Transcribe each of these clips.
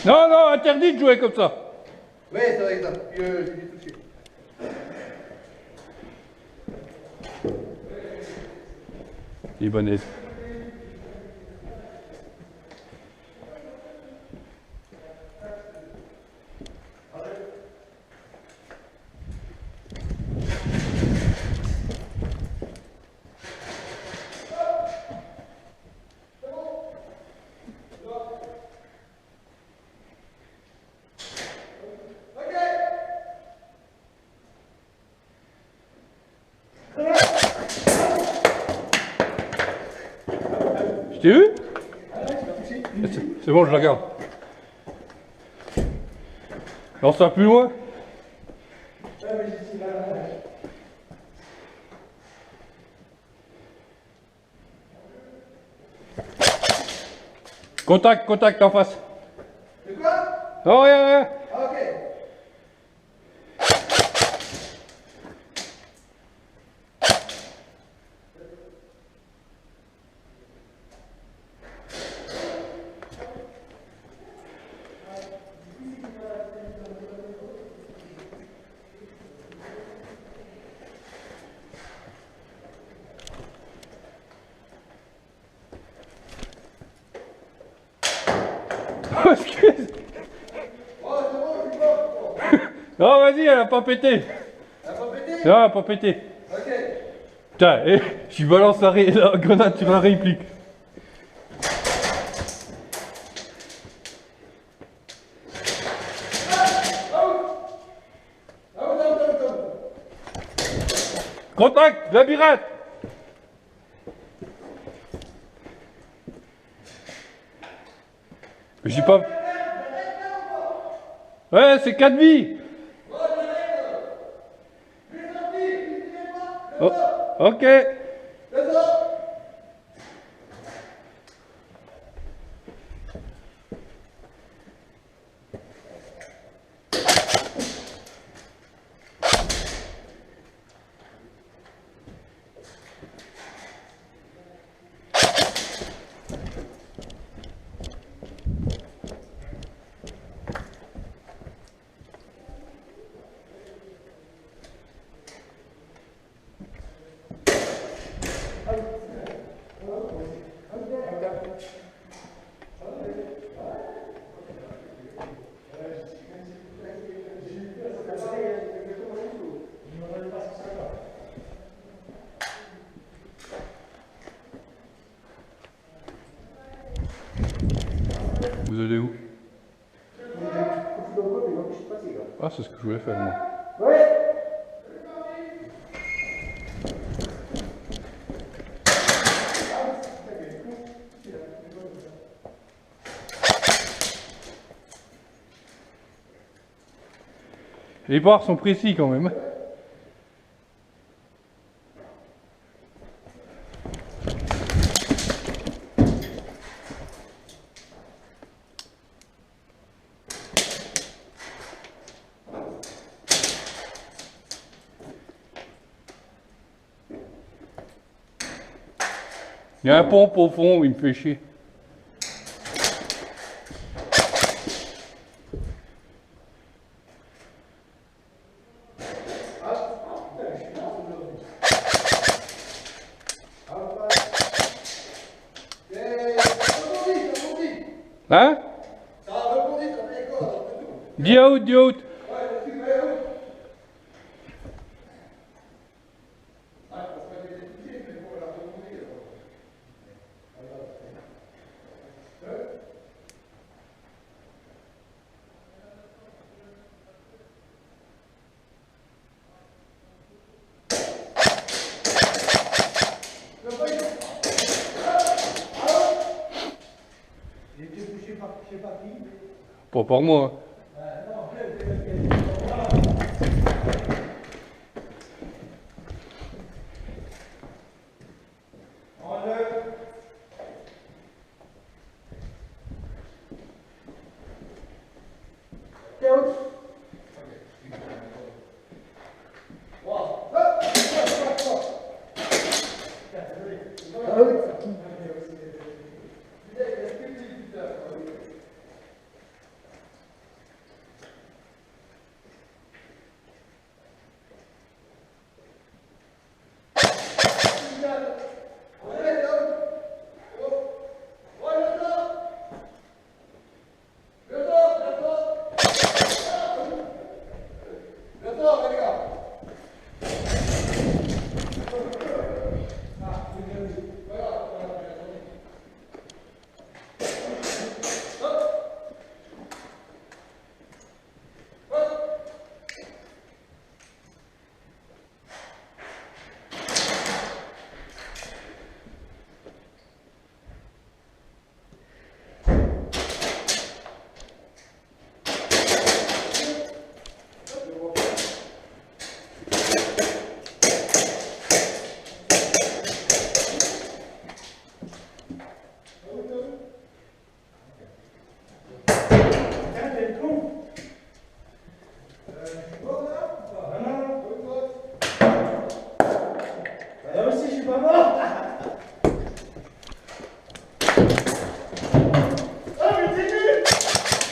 Non, non, interdit de jouer comme ça. Oui, c'est vrai que ça. Je l'ai touché. Libanaise. Je t'ai vu? C'est bon, je la garde. Lance-la plus loin. Contact, contact en face. C'est quoi? Oh, rien, rien. Ah, ok. Excuse. Oh, c'est bon, je suis bon. Non, vas-y, elle a pas pété. Elle a pas pété? Non, elle a pas pété. Ok. Putain, je balance la grenade sur la réplique. Contact, labyrinthe. J'ai pas... Ouais, c'est 4 vies. Oh, ok. Vous allez où? Ah, c'est ce que je voulais faire, moi. Les barres sont précis quand même. Il y a un pompe au fond, il me fait chier. Hein? Ça a rebondi, ça fait quoi? Dis out, dis out. Pas par moi.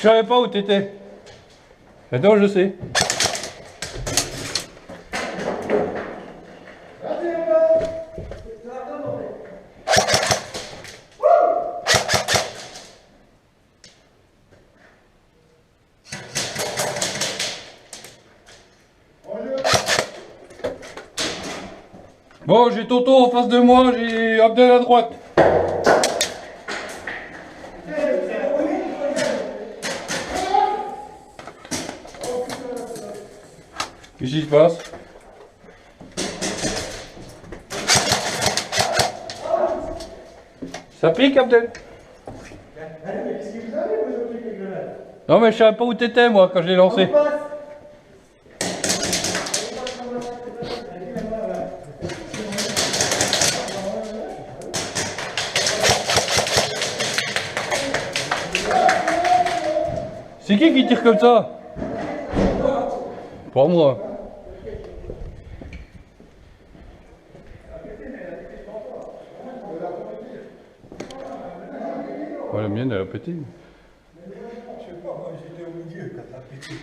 savais pas où t'étais. Maintenant je sais. Bon, j'ai Toto en face de moi, j'ai Abdel à droite. Qu'est-ce qui se passe? Ça pique, Abdel? Non, mais je savais pas où t'étais, moi, quand je l'ai lancé. C'est qui tire comme ça? Pas moi. Ouais, la mienne, elle a pété. Je sais pas, moi j'étais au milieu quand ça a pété.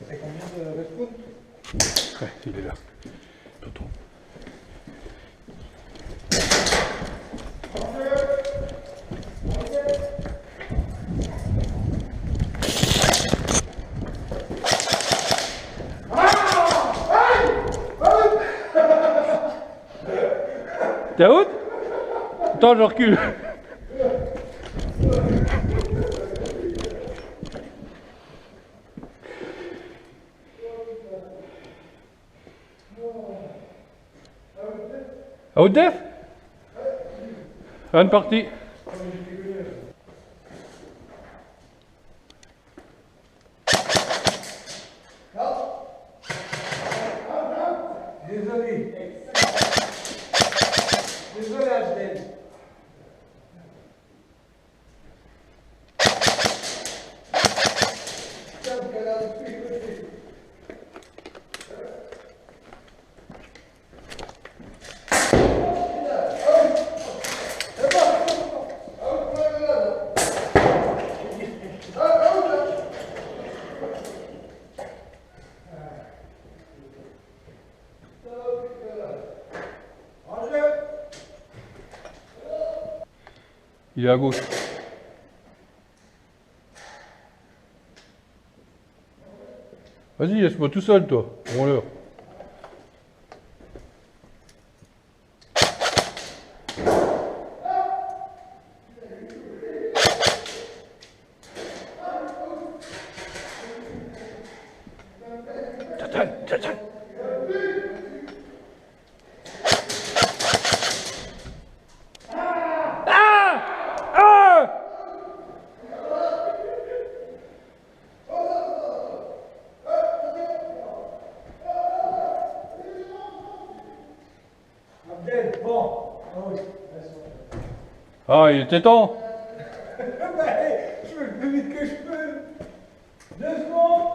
C'est combien de respawn? Ouais, il est là. Toto. T'es out? Attends, je recule. Out def? Une partie. Désolé. Désolé, Abdel. Il est à gauche. Vas-y, laisse-moi tout seul, toi. Bon l'heure. Tiens. Abdel, bon. Ah oui. Ah, il était temps. Je fais le plus vite que je peux. 2 secondes.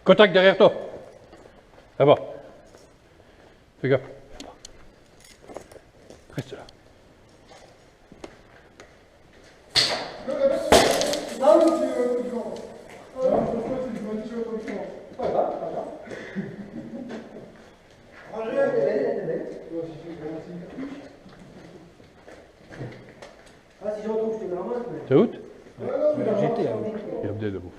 Contact derrière toi. Là-bas. Fais gaffe. Reste là. Ah, si je retrouve, je te mets en main. T'es où? J'étais là. Il y a Abdel debout.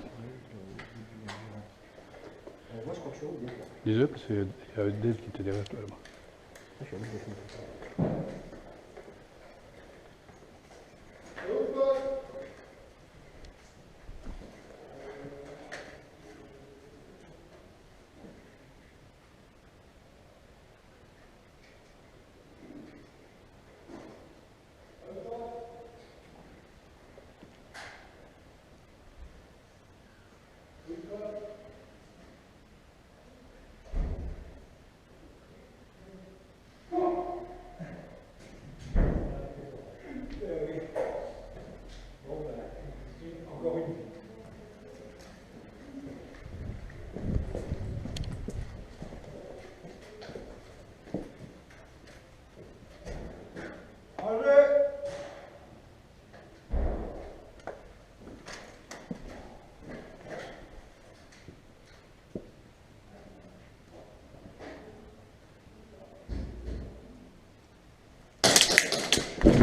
Moi, je crois que je suis au bout. Dis-le parce qu'il y a Abdel qui était derrière toi là-bas.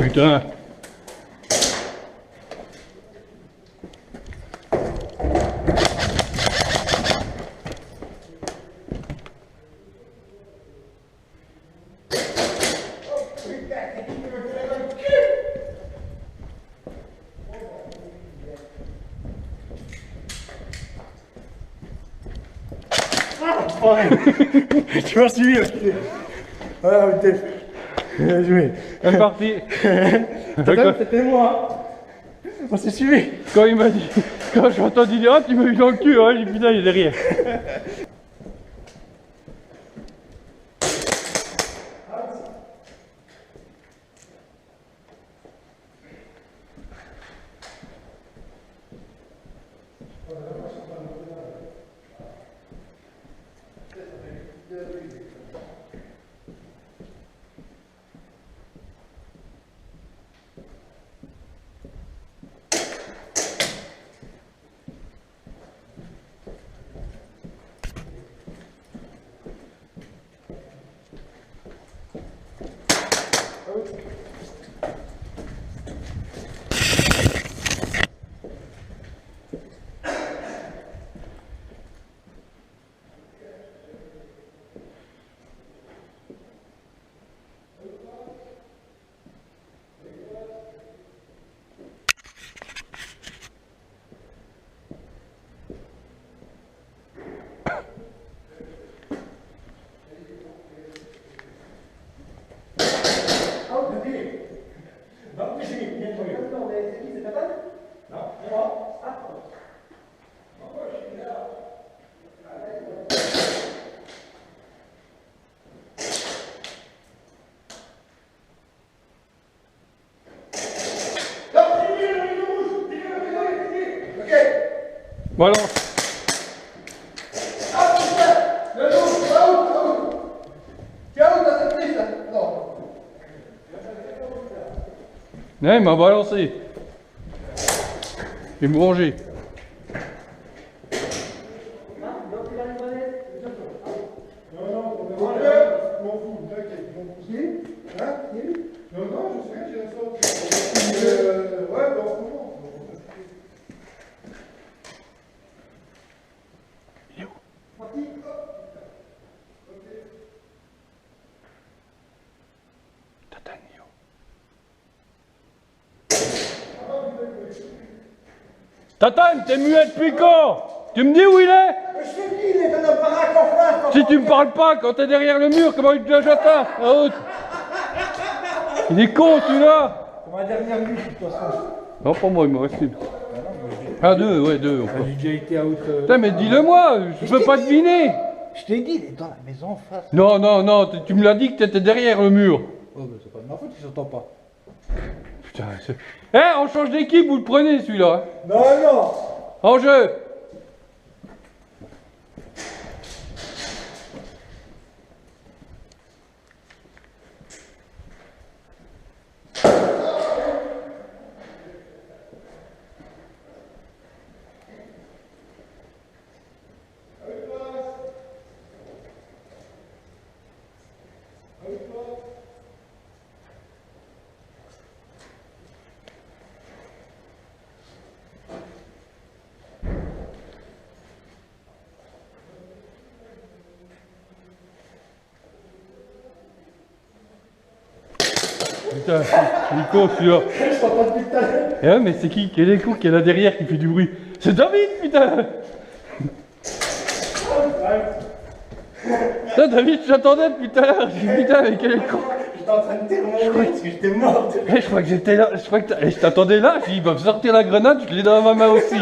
Putain. Tu m'as suivi. Voilà, bien joué. Même parti. C'était moi. On s'est suivi. Quand il m'a dit, quand j'ai entendu dire, ah, tu m'as eu dans le cul, hein, j'ai dit, putain, il est derrière. Voilà. Non, il m'a balancé. Il m'a mangé. Tatane, t'es muet depuis quand? Tu me dis où il est? Je te dis, il est dans un baraque en face. Si tu me parles pas quand t'es derrière le mur, comment il te j'attends? Il est con celui-là. C'est ma dernière nuit, de toute façon. Non, pas moi, il me reste une. Ah, deux, ouais, deux. J'ai déjà été out. Putain, mais dis-le-moi, je peux pas deviner. Je t'ai dit, il est dans la maison en face. Non, non, non, tu me l'as dit que t'étais derrière le mur. Oh, mais c'est pas de ma faute, il s'entend pas. Putain, eh, on change d'équipe, vous le prenez celui-là. Non, non. En jeu. Putain, il est con celui-là. Je t'entends depuis tout à l'heure. Eh ouais, mais c'est qui? Quel est con qui est là derrière qui fait du bruit? C'est David, putain! Putain, David, j'attendais depuis tout à l'heure. J'ai dit putain, mais quel est le con? J'étais en train de terminer parce que j'étais mort. Eh, je crois que j'étais là, je crois que je t'attendais là, j'ai dit, il va me sortir la grenade, je l'ai dans ma main aussi.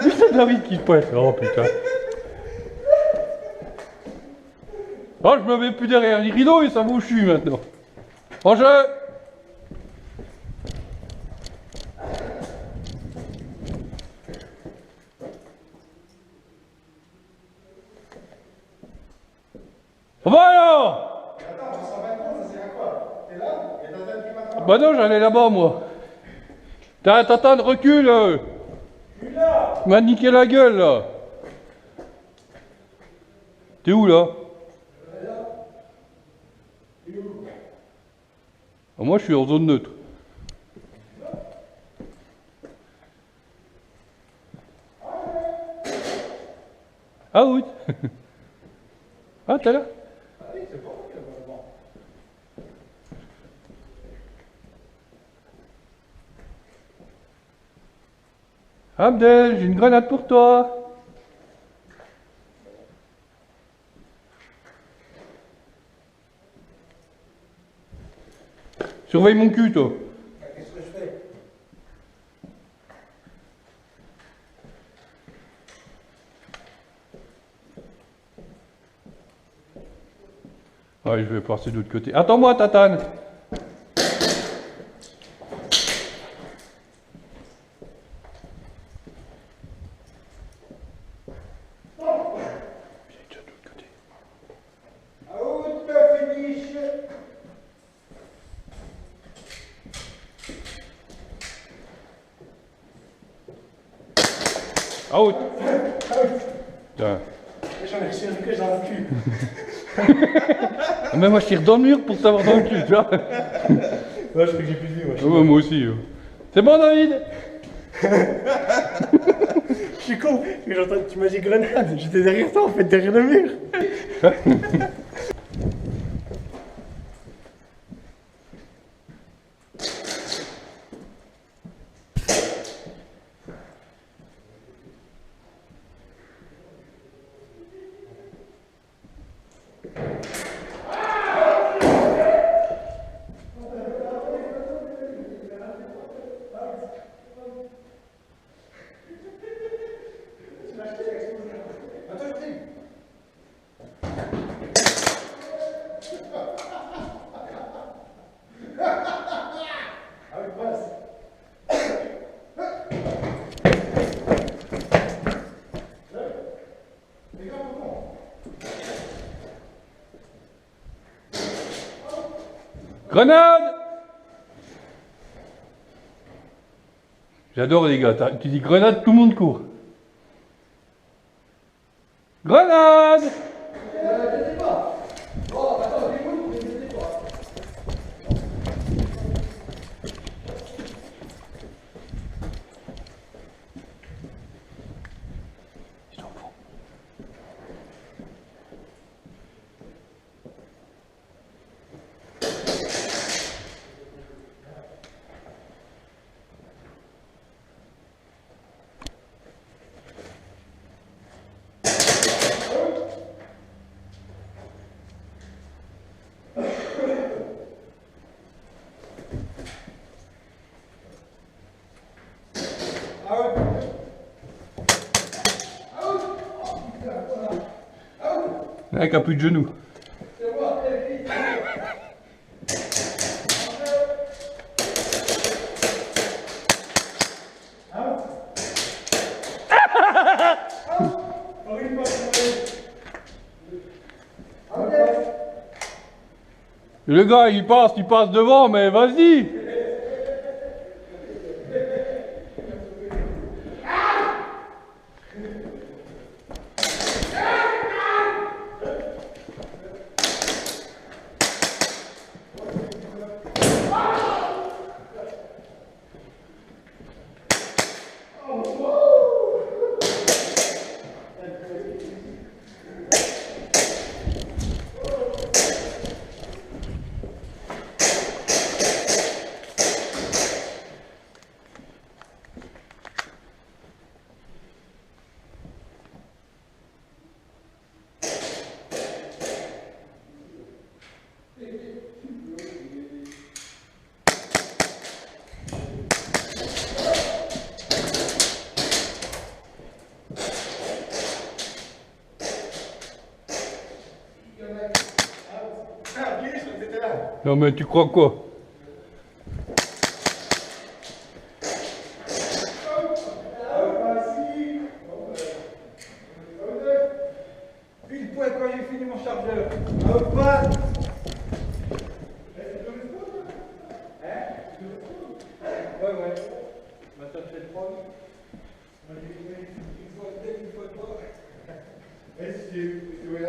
Putain, David qui pointe. Oh putain. Oh, je me mets plus derrière les rideaux et ça va où je suis maintenant. En jeu! Voilà! Attends, 120, ça sert à quoi? T'es là? Il y a Tatan qui m'attend. Bah non, j'allais là-bas moi. T'attends, recule! Je suis là. Tu m'as niqué la gueule là! T'es où là? Ah, moi je suis en zone neutre. Ah oui! Ah t'es là? Abdel, j'ai une grenade pour toi. Surveille mon cul, toi. Qu'est-ce que je fais? Ouais, je vais passer de l'autre côté. Attends-moi, Tatane. Out, finish. Out. Putain. J'en ai reçu un que dans le cul. Ah, mais moi je tire dans le mur pour t'avoir dans le cul, tu vois. Ouais, je crois que j'ai plus de vie, moi. Ouais, moi aussi. C'est bon, David? Je suis con. Parce que j'entends, tu m'as dit grenade. J'étais derrière toi, en fait, derrière le mur. Grenade! J'adore les gars, tu dis grenade, tout le monde court. Grenade! Avec un peu de genou. Le gars, il passe devant, mais vas-y. Non mais tu crois quoi? Pile poil quand j'ai fini mon chargeur. Hop là. Ouais, ouais. Ma soeur fait le prendre. Moi, j'ai une fois de tête, une fois de bras. Est-ce que tu vois la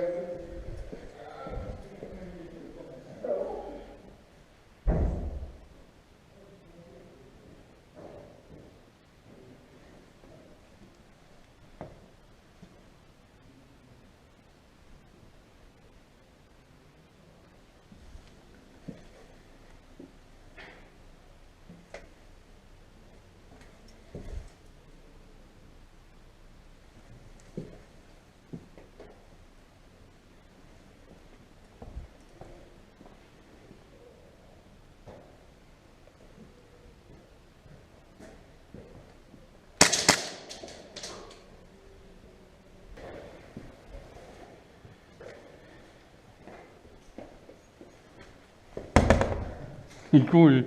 Il coule.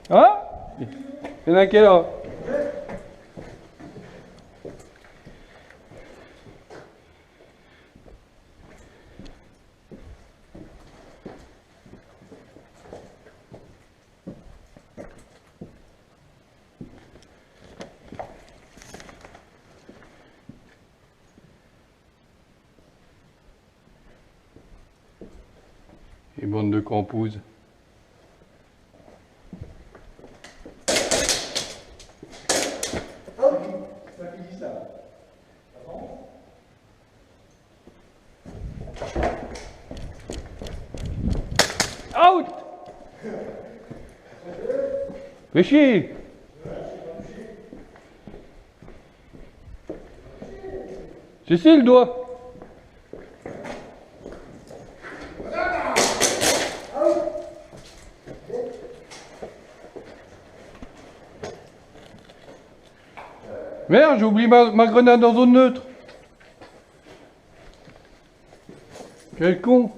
Hein? Il y en a quelle heure? Et bande de crampouses. Out! Fais chier! Cécile doit. Merde, j'ai oublié ma grenade en zone neutre. Quel con.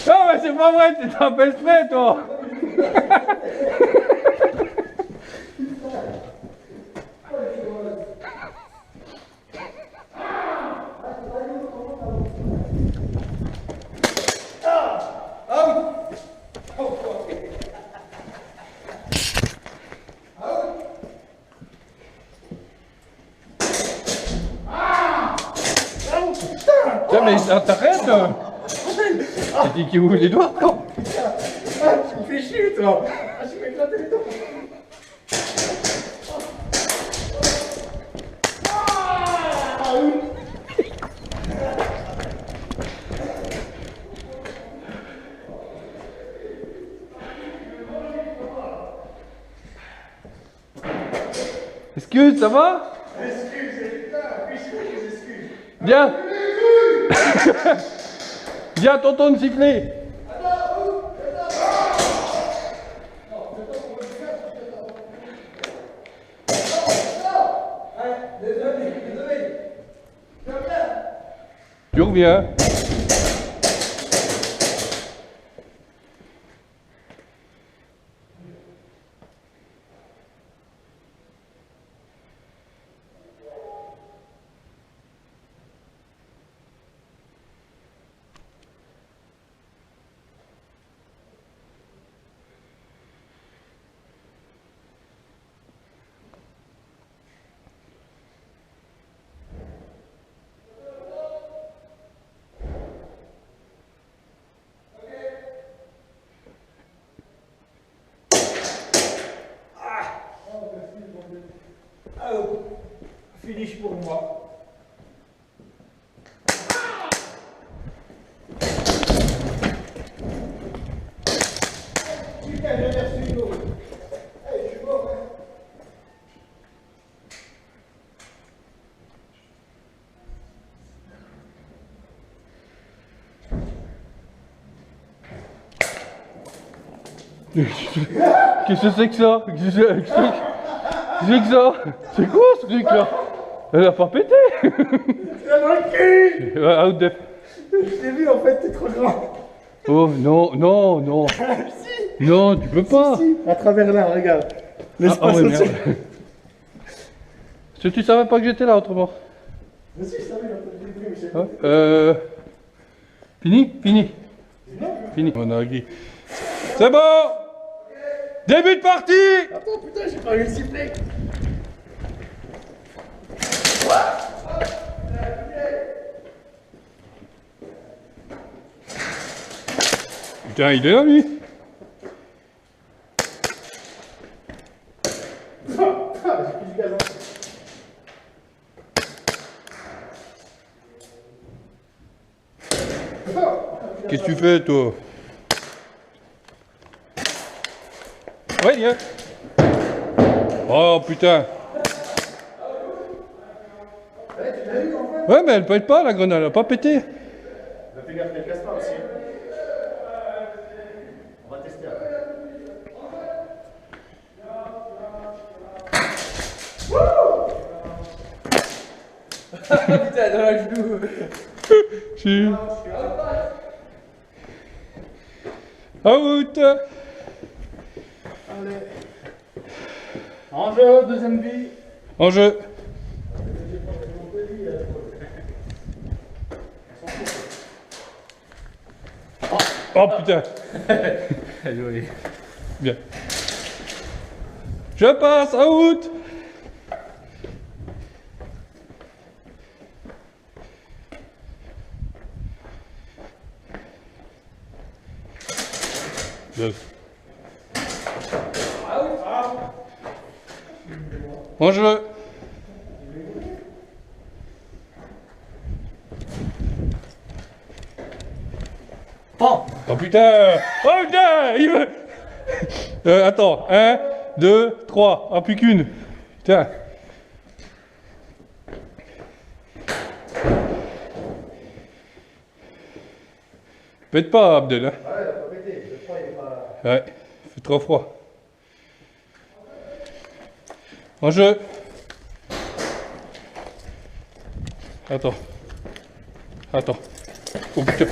Non mais c'est pas vrai, t'es un peste-prêt toi. Tiens mais t'arrêtes. T'as dit qu'il ouvre les doigts quoi. Ah, tu me fais chier, toi. Ah, je vais éclater les dents. Excuse, ça va? Viens. Viens, tonton de siffler. Tu reviens. Oh, finish pour moi. Putain, j'ai reçu une autre. Hey, je suis mort, hein. Qu'est-ce que c'est que ça? Qu'est-ce que c'est que ça? C'est quoi ce truc là? Elle a pas pété. Tu l'as dans le cul. Ouais, out def. Je t'ai vu en fait, t'es trop grand. Oh non, non, non. Si. Non, tu peux pas. Si, à travers là, regarde. L'espace ouais, au-dessus. merde. Parce que tu savais pas que j'étais là autrement. Mais si, je savais, j'ai vu, mais c'est Ouais. Fini? Fini. Fini. On a gagné. C'est bon. Début de partie. Attends, putain, j'ai pas eu le sifflet. Putain, il est là lui. J'ai pris du gazon. Qu'est-ce que tu fais toi? Ouais, viens. Oh putain. Ouais, mais elle pète pas la grenade, elle a pas pété. Fais gaffe, ne casse pas aussi. On va tester après. Putain, dans la genou. Si. Out. Allez. En jeu, deuxième vie. En jeu. Oh putain. Bien. Je passe, out. Bien. En jeu. Pan. Oh putain. Oh putain, il veut... attends, 1, 2, 3. Ah, plus qu'une. Putain. Pète pas, Abdel. Hein. Ouais, il a pas pété. Le froid, il est pas. Ouais, il fait trop froid. En jeu. Attends. Attends. Oh putain.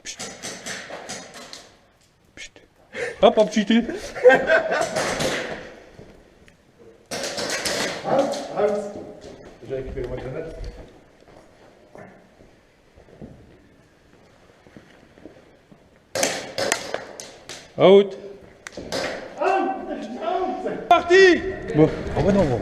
Pchit. Pchit. Hop, hop, pchit. Out. J'ai récupéré ma grenade. Out. Out. Parti. Bon. Oh bah non, bon.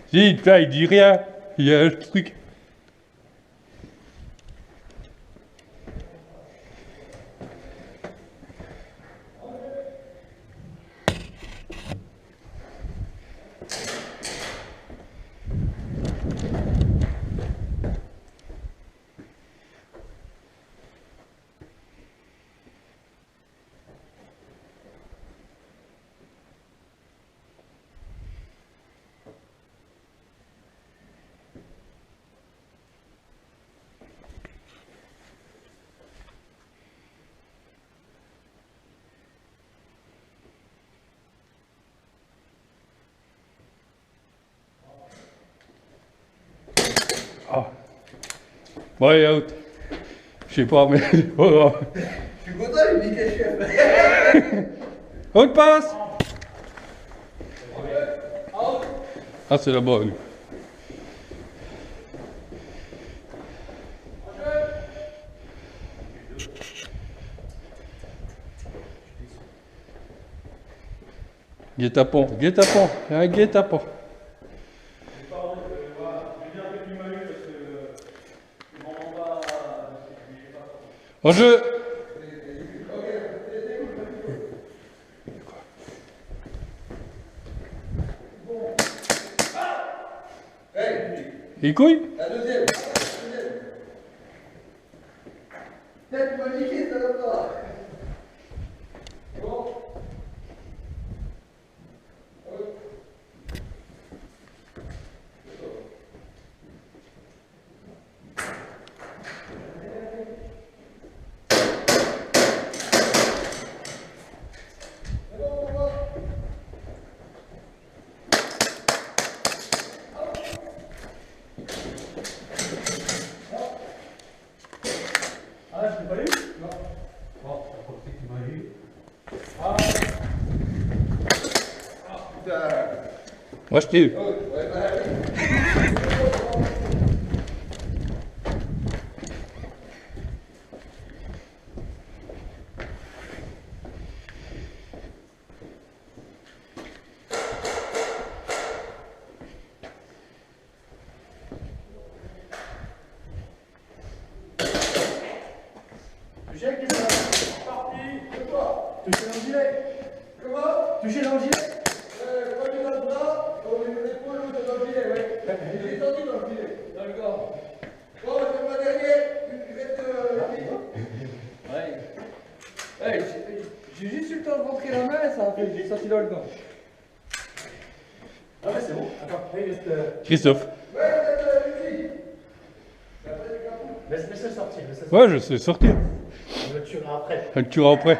Si, putain, il dit rien. Il y a un truc. Ah. Ouais, out. Je sais pas, mais c'est pas grave. Je suis content, il dit que chef. Out passe. Ah, c'est la bonne. Guet-apens, guet-apens, il y a un guet-apens. En jeu. Il couille. La deuxième. Tiens, tu m'as niqué, ça va pas. Bon. Ah, je l'ai pas eu? Non. Bon, ça crois que tu m'as eu. Putain. Moi, je t'ai eu. Oh, ouais, bah, Touché, qu'est-ce que c'est? Parti. quoi? Touché dans le gilet. Comment? Touché dans le gilet. Moi, j'ai dans le bras, au niveau de l'épaule, l'autre dans le gilet, ouais. Je l'ai senti dans le gilet. D'accord. Bon, c'est ma dernière. Je vais te. Ouais. Ouais, j'ai juste eu le temps de rentrer la main, ça a fait, j'ai senti dans le gant. Ah ouais, c'est bon. Attends, il reste. Christophe. Ouais, c'est ici. Laisse-le sortir. Ouais, je sais sortir. On le tuera après. Elle tuera après.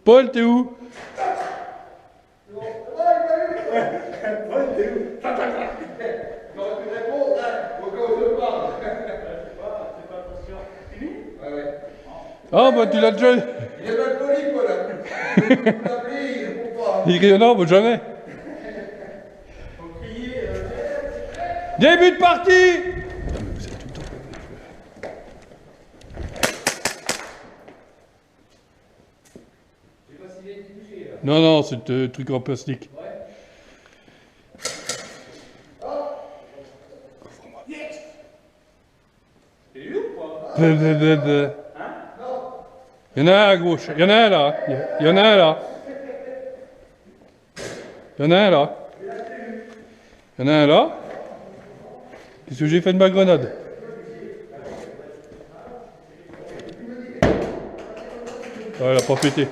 Paul, t'es où? J'aurais pu répondre, hein, au cas où je parle. Ouais, ouais. Ah, bah tu l'as déjà. Il est mal poli, quoi, là. Vous l'appelez, il répond pas. Il dit non, bah jamais. Début de partie. Non, non, c'est truc en plastique. Il y en a un à gauche, il y en a un là, il y en a un là. Il y en a un là. Il y en a un là. Qu'est-ce que j'ai fait de ma grenade? Ah, elle a pas pété.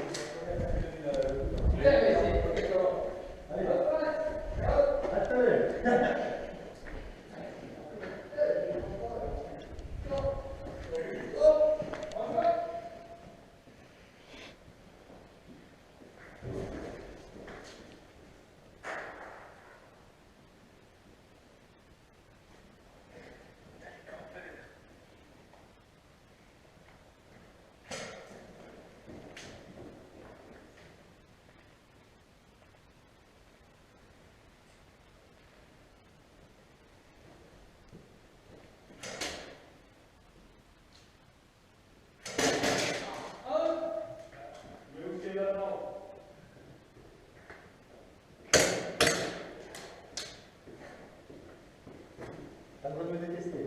T'as le droit de me détester.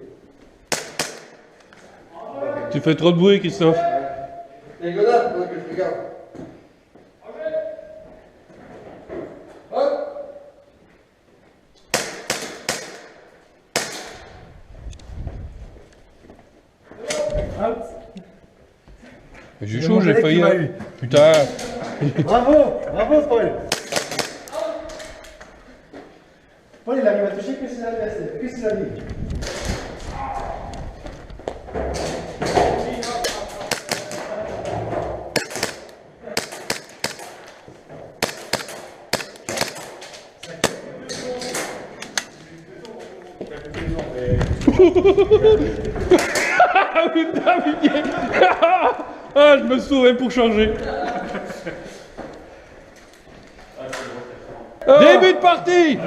Tu fais trop de bruit, Christophe. Les grenades, faut que je regarde. Hop. Out. J'ai C'est chaud, mon j'ai collègue failli. qui m'a eu. Putain. Bravo, bravo Paul. Paul, il arrive à toucher que s'il a resté, que s'il a dit. Putain, Mickey. Ah, je me saurais pour changer. Début de partie.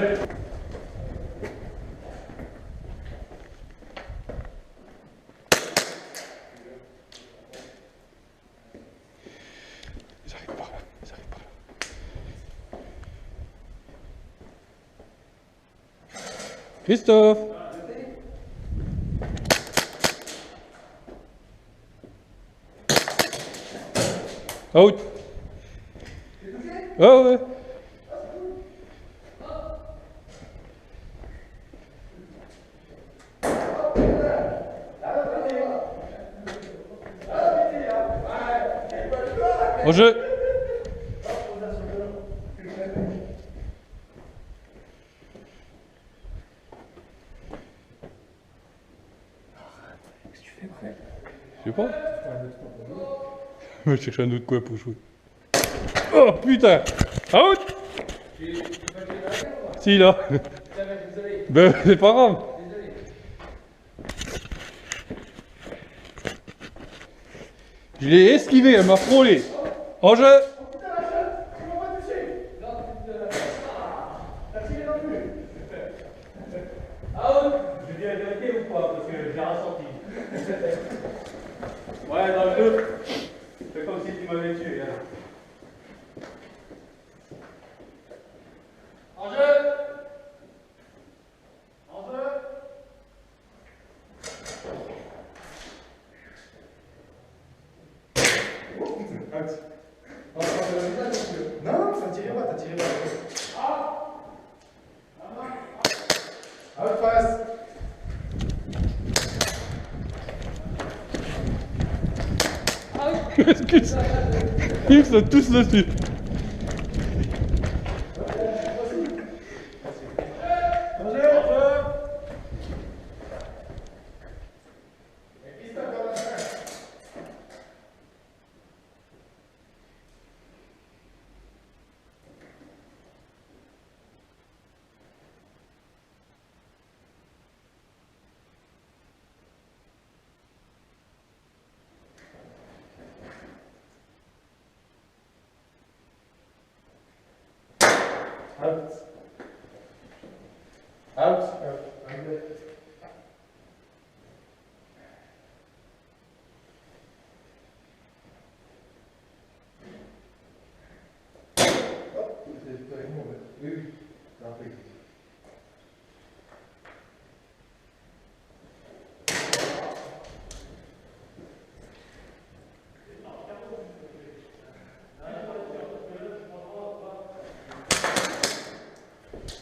Ils arrivent par là, ils arrivent par là. Christophe. Out. Oh ouais. En jeu. Je sais pas. Je cherche un autre coin pour jouer. Oh putain. Out. Si là. Ben c'est pas grave. Je l'ai esquivé, elle m'a frôlé. En jeu. Je dis la vérité ou pas? Parce que j'ai ressenti. Ouais, dans le doute. C'est comme si tu m'avais tué. Hein. En jeu. En jeu. Non, ça tiré pas, t'as tiré pas. Out passe. Excuse. Ils sont tous dessus. Out. Out.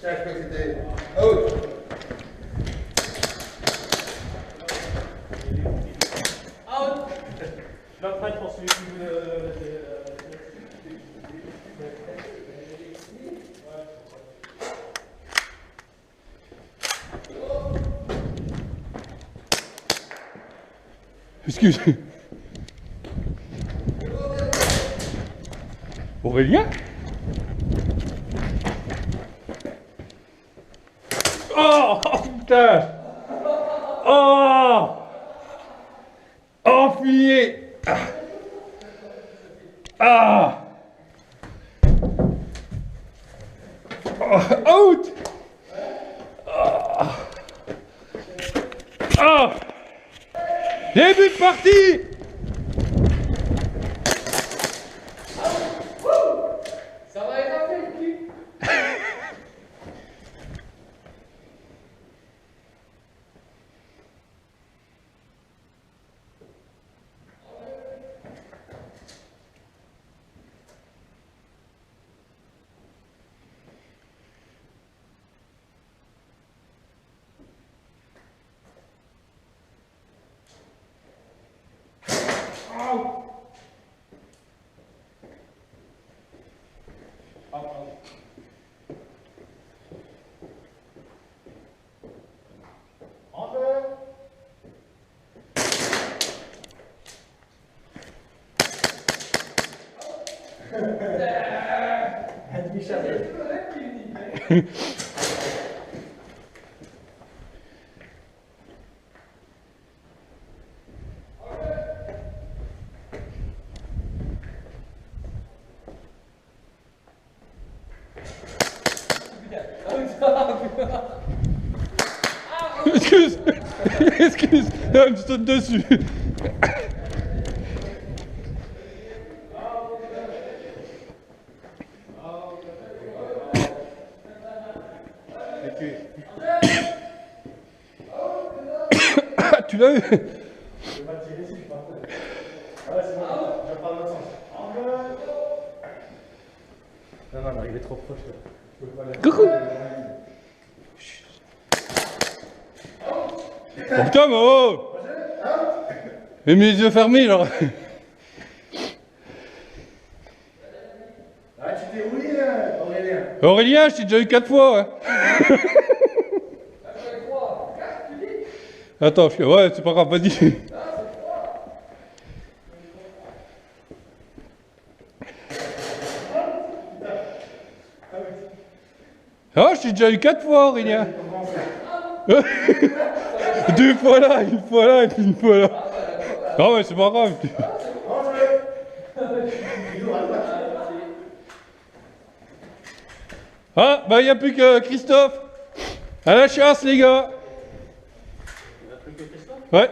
Tiens, je crois que c'était out. Out. Je l'apprête pour celui qui veut. Excuse. Aurélien? Oh, oh putain! Oh! Oh, fuyez! Ah! Oh, out! Ah! Ah! Début de partie! Ça va être un fait, qui? Excuse. Excuse. Non, je saute dessus. Ah, tu l'as eu? Non, non, non, il est trop proche. Coucou. Oh putain, mais oh! J'ai mis les yeux fermés, genre. Ah, tu t'es roulé, Aurélien. Aurélien, je t'ai déjà eu 4 fois, hein. Attends, ouais, c'est pas grave, vas-y. Ah, je t'ai déjà eu 4 fois, Aurélien. 2 fois là, une fois là et puis une fois là. Ah ouais, c'est pas grave. Ah, bah y a plus que Christophe. À la chasse, les gars. Ouais.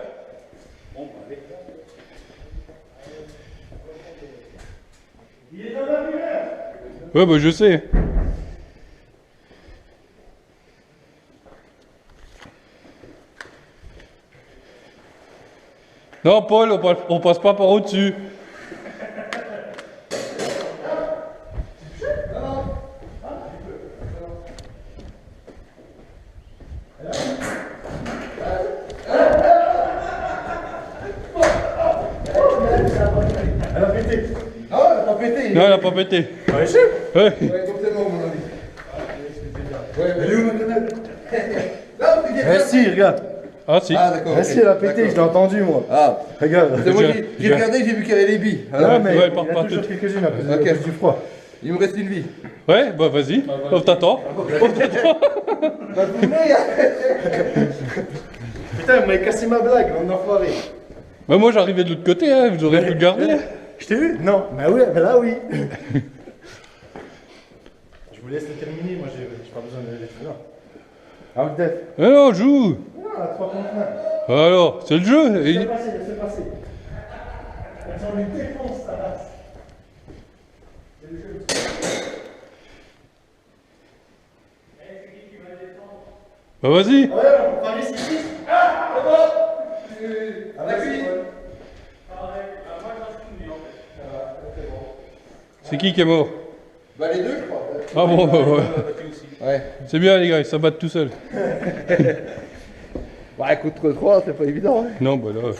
Ouais, bah je sais. Non, Paul, on passe pas par au-dessus. Elle a pété. Non, elle a pas pété. Non, elle a pas pété. Ah, je sais. Ouais. Ouais, totalement, mon ami. Ouais, mais Elle est où ma grenade? là, tu dis Eh si, regarde. Ah si. Ah, d'accord. Ah ok. si, elle a pété, D'accord. je l'ai entendu moi. Ah, Regarde. c'est moi J'ai- j'ai regardé, j'ai vu qu'il y avait les billes. Non, Alors, mais ouais, il y part a pas toujours toutes. quelques-unes à cause Ok. du froid. il me reste une vie. Ouais, bah vas-y. On t'attend. Bah, vous venez, hein. Putain, vous m'avez cassé ma blague, on enfoiré. Bah moi j'arrivais de l'autre côté, hein. Vous auriez pu le garder. Je t'ai vu? Non. Bah oui, bah là oui. Je vous laisse le terminer, moi j'ai pas besoin de l'être là. Ah, Def. Mais non, joue. Non, à 3 contre 1. Alors, c'est le jeu. Laisse Et- passer, laisse passer. On lui défonce sa race. Bah vas-y. Ouais, on va ici. C'est qui est mort? Bah, les deux, je crois. Ah bon, bah ouais. Ouais. C'est bien les gars, ils s'abattent tout seuls. Bah, écoute, 3, c'est pas évident, hein. Non, bah là.